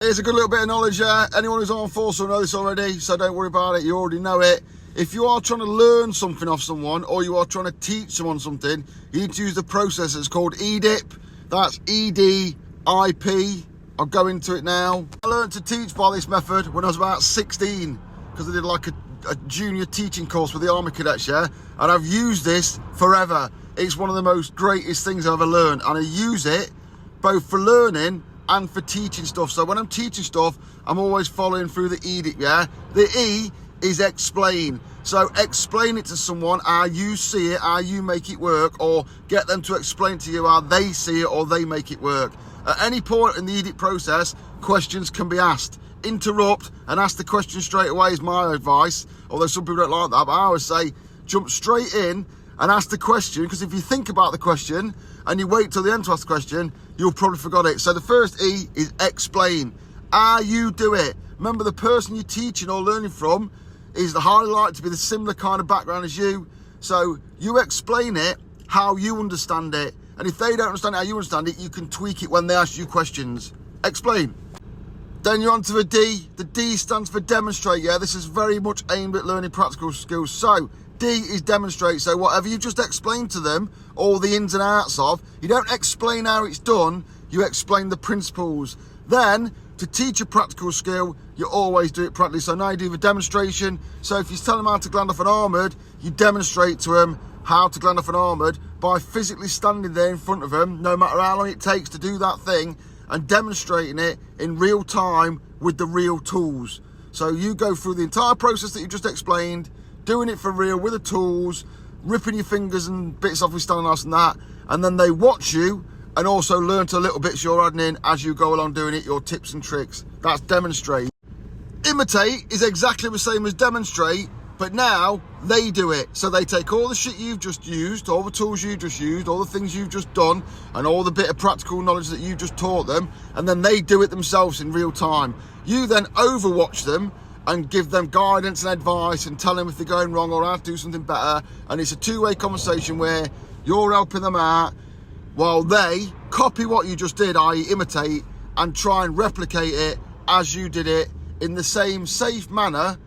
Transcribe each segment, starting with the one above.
Here's a good little bit of knowledge there. Anyone who's on force will know this already, so don't worry about it, you already know it. If you are trying to learn something off someone, or you are trying to teach someone something, you need to use the process that's called EDIP. That's EDIP. I'll go into it now. I learned to teach by this method when I was about 16, because I did like a junior teaching course with the Army Cadets, yeah? And I've used this forever. It's one of the most greatest things I've ever learned, and I use it both for learning and for teaching stuff. So when I'm teaching stuff, I'm always following through the EDIP, yeah? The E is explain. So explain it to someone how you see it, how you make it work, or get them to explain to you how they see it or they make it work. At any point in the EDIP process, questions can be asked. Interrupt and ask the question straight away is my advice, although some people don't like that, but I always say jump straight in and ask the question, because if you think about the question and you wait till the end to ask the question, you'll probably forget it. So the first E is explain. How you do it. Remember, the person you're teaching or learning from is highly likely to be the similar kind of background as you. So you explain it how you understand it. And if they don't understand it how you understand it, you can tweak it when they ask you questions. Explain. Then you're on to the D. The D stands for demonstrate, yeah? This is very much aimed at learning practical skills. So D is demonstrate. So whatever you just explained to them, all the ins and outs of, you don't explain how it's done, you explain the principles. Then, to teach a practical skill, you always do it practically. So now you do the demonstration. So if you tell them how to gland off an armoured, you demonstrate to them how to gland off an armoured by physically standing there in front of them, no matter how long it takes to do that thing, and demonstrating it in real time with the real tools. So you go through the entire process that you just explained, doing it for real with the tools, ripping your fingers and bits off with standing nice and that, and then they watch you and also learn to little bits you're adding in as you go along doing it, your tips and tricks. That's demonstrate. Imitate is exactly the same as demonstrate, but now they do it. So they take all the shit you've just used, all the tools you've just used, all the things you've just done, and all the bit of practical knowledge that you just taught them, and then they do it themselves in real time. You then overwatch them and give them guidance and advice and tell them if they're going wrong or how to do something better. And it's a two-way conversation where you're helping them out while they copy what you just did, i.e. imitate, and try and replicate it as you did it in the same safe manner,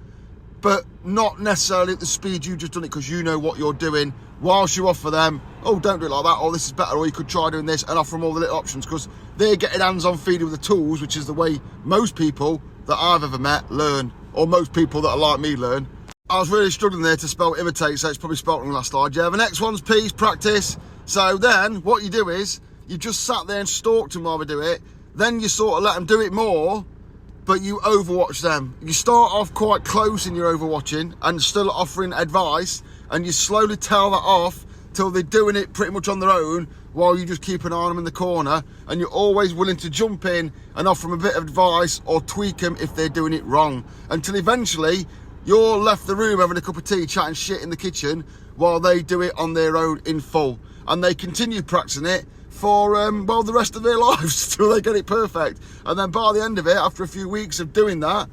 but not necessarily at the speed you just done it, because you know what you're doing, whilst you offer them, oh, don't do it like that, or this is better, or you could try doing this, and offer them all the little options, because they're getting hands-on feeding with the tools, which is the way most people that I've ever met learn, or most people that are like me learn. I was really struggling there to spell imitate, so it's probably spelt wrong last slide. Yeah, the next one's piece, practice. So then what you do is you just sat there and stalked them while they do it. Then you sort of let them do it more, but you overwatch them. You start off quite close in your overwatching and still offering advice, and you slowly tail that off till they're doing it pretty much on their own, while you just keep an eye on them in the corner, and you're always willing to jump in and offer them a bit of advice or tweak them if they're doing it wrong, until eventually you're left the room having a cup of tea, chatting shit in the kitchen, while they do it on their own in full. And they continue practicing it for, well, the rest of their lives till they get it perfect. And then by the end of it, after a few weeks of doing that,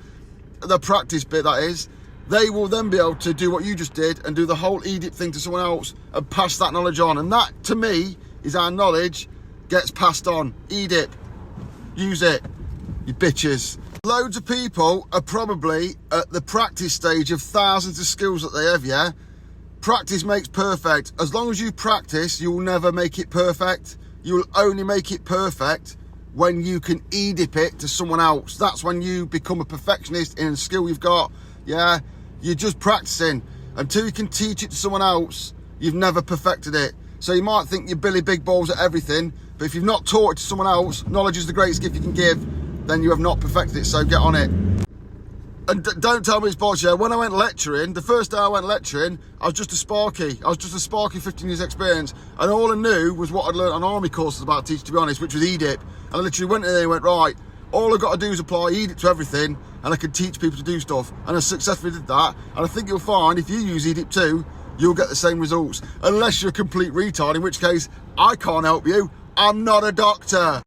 the practice bit that is, they will then be able to do what you just did and do the whole EDIP thing to someone else and pass that knowledge on. And that, to me, is how knowledge gets passed on. EDIP. Use it, you bitches. Loads of people are probably at the practice stage of thousands of skills that they have, yeah? Practice makes perfect. As long as you practice, you'll never make it perfect. You'll only make it perfect when you can EDIP it to someone else. That's when you become a perfectionist in a skill you've got, yeah? You're just practicing. Until you can teach it to someone else, you've never perfected it. So you might think you're Billy Big Balls at everything, but if you've not taught it to someone else, knowledge is the greatest gift you can give, then you have not perfected it, so get on it. And don't tell me it's bullshit. When I went lecturing, the first day I went lecturing, I was just a sparky. I was just a sparky 15 years experience, and all I knew was what I'd learned on army courses about teaching, to be honest, which was EDIP. And I literally went in there and went, right, all I've got to do is apply EDIP to everything, and I can teach people to do stuff. And I successfully did that, and I think you'll find if you use EDIP too, you'll get the same results. Unless you're a complete retard, in which case, I can't help you. I'm not a doctor.